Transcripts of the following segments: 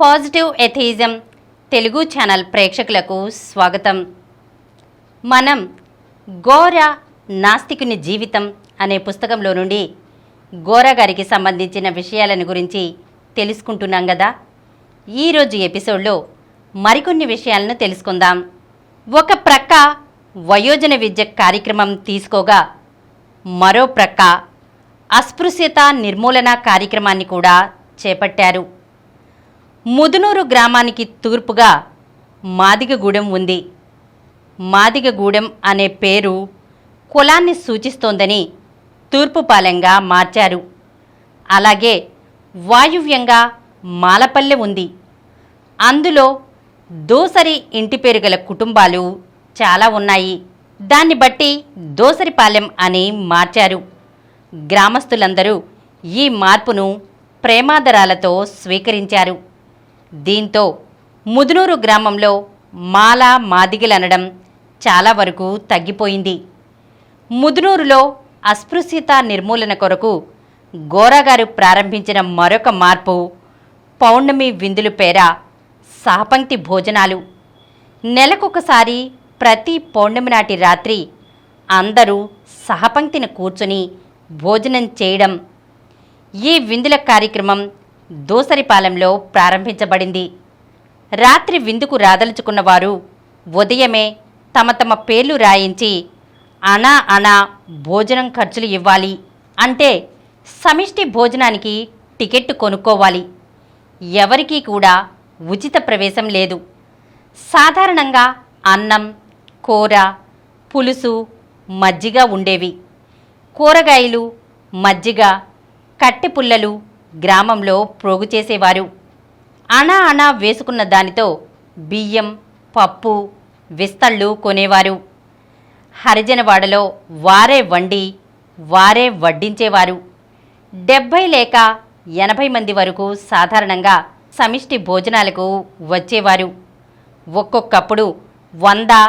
Positive atheism Telugu channel ప్రేక్షకులకు స్వాగతం. మనం గోరా నాస్తికుని జీవితం అనే పుస్తకంలో నుండి గోరా గారికి సంబంధించిన విషయాలను గురించి తెలుసుకుంటున్నాం కదా. ఈరోజు ఎపిసోడ్లో మరికొన్ని విషయాలను తెలుసుకుందాం. ఒక ప్రక్క వయోజన విద్య కార్యక్రమం తీసుకోగా మరో ప్రక్క అస్పృశ్యత నిర్మూలన కార్యక్రమాన్ని కూడా చేపట్టారు. ముదునూరు గ్రామానికి తూర్పుగా మాదిగగూడెం ఉంది. మాదిగగూడెం అనే పేరు కులాన్ని సూచిస్తోందని తూర్పుపాలెంగా మార్చారు. అలాగే వాయువ్యంగా మాలపల్లె ఉంది. అందులో దోసరి ఇంటి పేరు గల కుటుంబాలు చాలా ఉన్నాయి. దాన్ని బట్టి దోసరిపాలెం అని మార్చారు. గ్రామస్తులందరూ ఈ మార్పును ప్రేమాదరాలతో స్వీకరించారు. దీంతో ముదునూరు గ్రామంలో మాల మాదిగలనడం చాలా వరకు తగ్గిపోయింది. ముదునూరులో అస్పృశ్యత నిర్మూలన కొరకు గోరాగారు ప్రారంభించిన మరొక మార్పు పౌర్ణమి విందులు పేర సహపంక్తి భోజనాలు. నెలకొకసారి ప్రతి పౌర్ణమి నాటి రాత్రి అందరూ సహపంక్తిని కూర్చుని భోజనం చేయడం. ఈ విందుల కార్యక్రమం దోసరిపాలెంలో ప్రారంభించబడింది. రాత్రి విందుకు రాదలుచుకున్న వారు ఉదయమే తమ తమ పేర్లు రాయించి అనా భోజనం ఖర్చులు ఇవ్వాలి. అంటే సమిష్టి భోజనానికి టికెట్టు కొనుక్కోవాలి. ఎవరికీ కూడా ఉచిత ప్రవేశం లేదు. సాధారణంగా అన్నం, కూర, పులుసు, మజ్జిగ ఉండేవి. కూరగాయలు, మజ్జిగ, కట్టెపుల్లలు గ్రామంలో ప్రోగు చేసేవారు. అనా వేసుకున్న దానితో బియ్యం, పప్పు, విస్తళ్ళు కొనేవారు. హరిజనవాడలో వారే వండి వారే వడ్డించేవారు. 70 లేక 80 మంది వరకు సాధారణంగా సమిష్టి భోజనాలకు వచ్చేవారు. ఒక్కొక్కప్పుడు 100,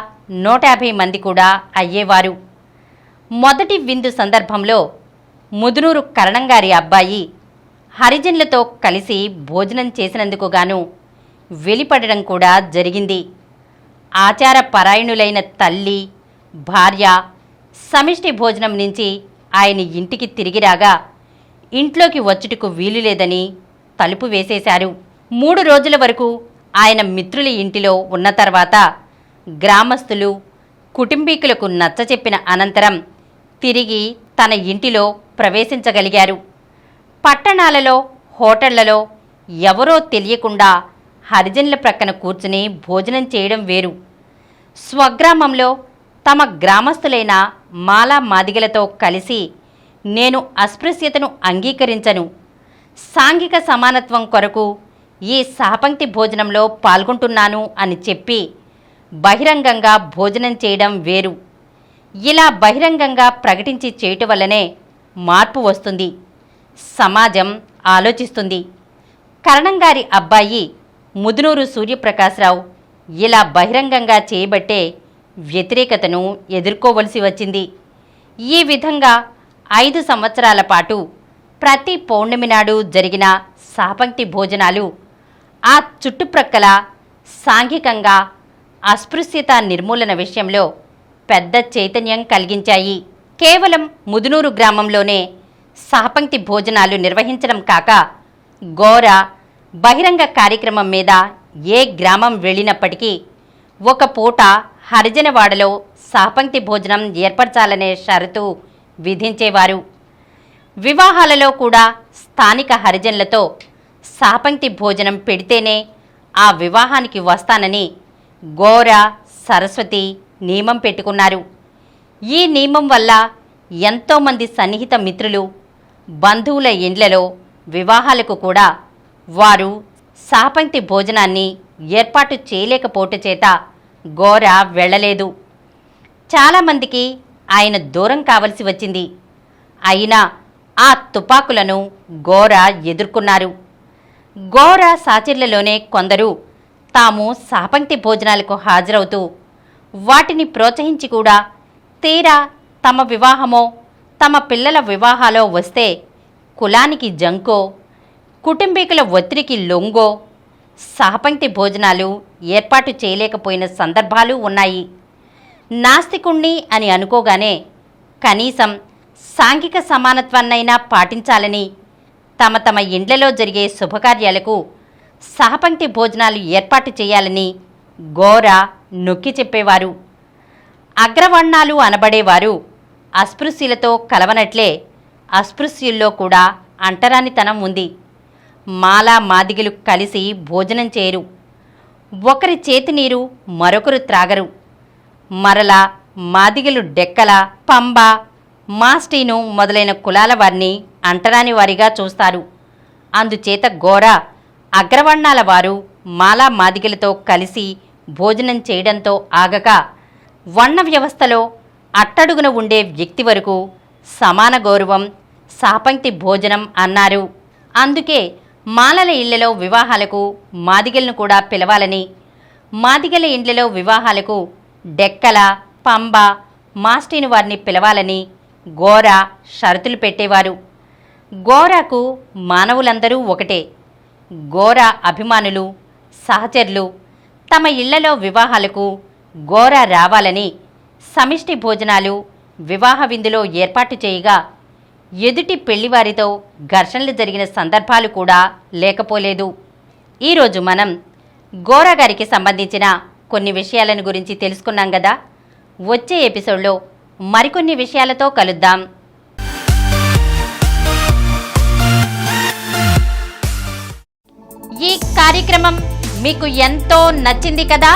150 మంది కూడా అయ్యేవారు. మొదటి విందు సందర్భంలో ముదునూరు కరణంగారి అబ్బాయి హరిజనులతో కలిసి భోజనం చేసినందుకు గాను వెలిపడడం కూడా జరిగింది. ఆచార పరాయణులైన తల్లి, భార్య సమిష్టి భోజనం నుంచి ఆయన ఇంటికి తిరిగి రాగా ఇంట్లోకి వచ్చుటకు వీలులేదని తలుపు వేసేశారు. 3 రోజుల వరకు ఆయన మిత్రుల ఇంటిలో ఉన్న తర్వాత గ్రామస్తులు, కుటుంబీకులకు నచ్చచెప్పిన అనంతరం తిరిగి తన ఇంటిలో ప్రవేశించగలిగారు. పట్టణాలలో, హోటళ్లలో ఎవరో తెలియకుండా హరిజనుల ప్రక్కన కూర్చుని భోజనం చేయడం వేరు. స్వగ్రామంలో తమ గ్రామస్తులైన మాలా మాదిగలతో కలిసి నేను అస్పృశ్యతను అంగీకరించను, సాంఘిక సమానత్వం కొరకు ఈ సహపంక్తి భోజనంలో పాల్గొంటున్నాను అని చెప్పి బహిరంగంగా భోజనం చేయడం వేరు. ఇలా బహిరంగంగా ప్రకటించి చేయటం వల్లనే మార్పు వస్తుంది, సమాజం ఆలోచిస్తుంది. కరణంగారి అబ్బాయి ముదునూరు సూర్యప్రకాశ్రావు ఇలా బహిరంగంగా చేయబట్టే వ్యతిరేకతను ఎదుర్కోవలసి వచ్చింది. ఈ విధంగా 5 సంవత్సరాల పాటు ప్రతి పౌర్ణమి నాడు జరిగిన సహపంక్తి భోజనాలు ఆ చుట్టుప్రక్కల సాంఘికంగా అస్పృశ్యత నిర్మూలన విషయంలో పెద్ద చైతన్యం కలిగించాయి. కేవలం ముదునూరు గ్రామంలోనే సహపంక్తి భోజనాలు నిర్వహించడం కాక గోరా బహిరంగ కార్యక్రమం మీద ఏ గ్రామం వెళ్ళినప్పటికీ ఒక పూట హరిజనవాడలో సహపంక్తి భోజనం ఏర్పరచాలనే షరతు విధించేవారు. వివాహాలలో కూడా స్థానిక హరిజనులతో సహపంక్తి భోజనం పెడితేనే ఆ వివాహానికి వస్తానని గోరా, సరస్వతి నియమం పెట్టుకున్నారు. ఈ నియమం వల్ల ఎంతోమంది సన్నిహిత మిత్రులు, బంధువుల ఇండ్లలో వివాహాలకు కూడా వారు సహపంక్తి భోజనాన్ని ఏర్పాటు చేయలేకపోవట చేత గోరా వెళ్ళలేదు. చాలామందికి ఆయన దూరం కావలసి వచ్చింది. అయినా ఆ తుపాకులను గోరా ఎదుర్కొన్నారు. గోరా సాచిర్లలోనే కొందరు తాము సహపంక్తి భోజనాలకు హాజరవుతూ వాటిని ప్రోత్సహించి కూడా తీరా తమ వివాహమో తమ పిల్లల వివాహాలో వస్తే కులానికి జంకో, కుటుంబీకుల ఒత్తిడికి లొంగో సహపంక్తి భోజనాలు ఏర్పాటు చేయలేకపోయిన సందర్భాలు ఉన్నాయి. నాస్తికుణ్ణి అని అనుకోగానే కనీసం సాంఘిక సమానత్వాన్నైనా పాటించాలని తమ తమ ఇండ్లలో జరిగే శుభకార్యాలకు సహపంక్తి భోజనాలు ఏర్పాటు చేయాలని గోరా నొక్కి చెప్పేవారు. అగ్రవర్ణాలు అనబడేవారు అస్పృశ్యులతో కలవనట్లే అస్పృశ్యుల్లో కూడా అంటరానితనం ఉంది. మాలా మాదిగలు కలిసి భోజనం చేయరు. ఒకరి చేతినీరు మరొకరు త్రాగరు. మరలా మాదిగలు డెక్కల, పంబ, మాస్టీను మొదలైన కులాల వారిని అంటరాని వారిగా చూస్తారు. అందుచేత గోరా అగ్రవర్ణాల వారు మాలా మాదిగలతో కలిసి భోజనం చేయడంతో ఆగక వర్ణ వ్యవస్థలో అట్టడుగున ఉండే వ్యక్తి వరకు సమాన గౌరవం, సహపంక్తి భోజనం అన్నారు. అందుకే మాలల ఇళ్లలో వివాహాలకు మాదిగలను కూడా పిలవాలని, మాదిగల ఇండ్లలో వివాహాలకు డెక్కల, పంబ, మాస్టీను వారిని పిలవాలని గోరా షరతులు పెట్టేవారు. గోరాకు మానవులందరూ ఒకటే. గోరా అభిమానులు, సహచరులు తమ ఇళ్లలో వివాహాలకు గోరా రావాలని సమిష్టి భోజనాలు, వివాహ విందులో ఏర్పాటు చేయగా ఎదుటి పెళ్లివారితో ఘర్షణలు జరిగిన సందర్భాలు కూడా లేకపోలేదు. ఈరోజు మనం గోరా గారికి సంబంధించిన కొన్ని విషయాలను గురించి తెలుసుకున్నాం కదా. వచ్చే ఎపిసోడ్లో మరికొన్ని విషయాలతో కలుద్దాం. ఈ కార్యక్రమం మీకు ఎంతో నచ్చింది కదా.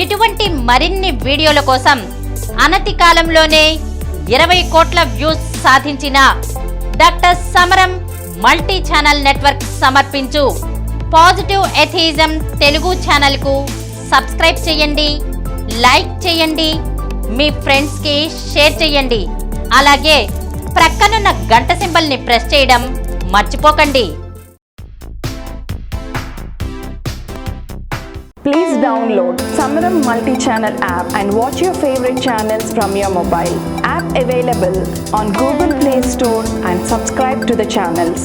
ఇటువంటి మరిన్ని వీడియోల కోసం అనతి కాలంలోనే 20 కోట్ల వ్యూస్ సాధించిన డాక్టర్ సమరం మల్టీ ఛానల్ నెట్వర్క్ సమర్పించు పాజిటివ్ ఎథియిజం తెలుగు ఛానల్కు సబ్స్క్రైబ్ చేయండి, లైక్ చేయండి, మీ ఫ్రెండ్స్కి షేర్ చేయండి. అలాగే ప్రక్కనున్న గంట సింబల్ని ప్రెస్ చేయడం మర్చిపోకండి. Please download Samaram multi-channel app and watch your favorite channels from your mobile. App available on Google Play Store and subscribe to the channels.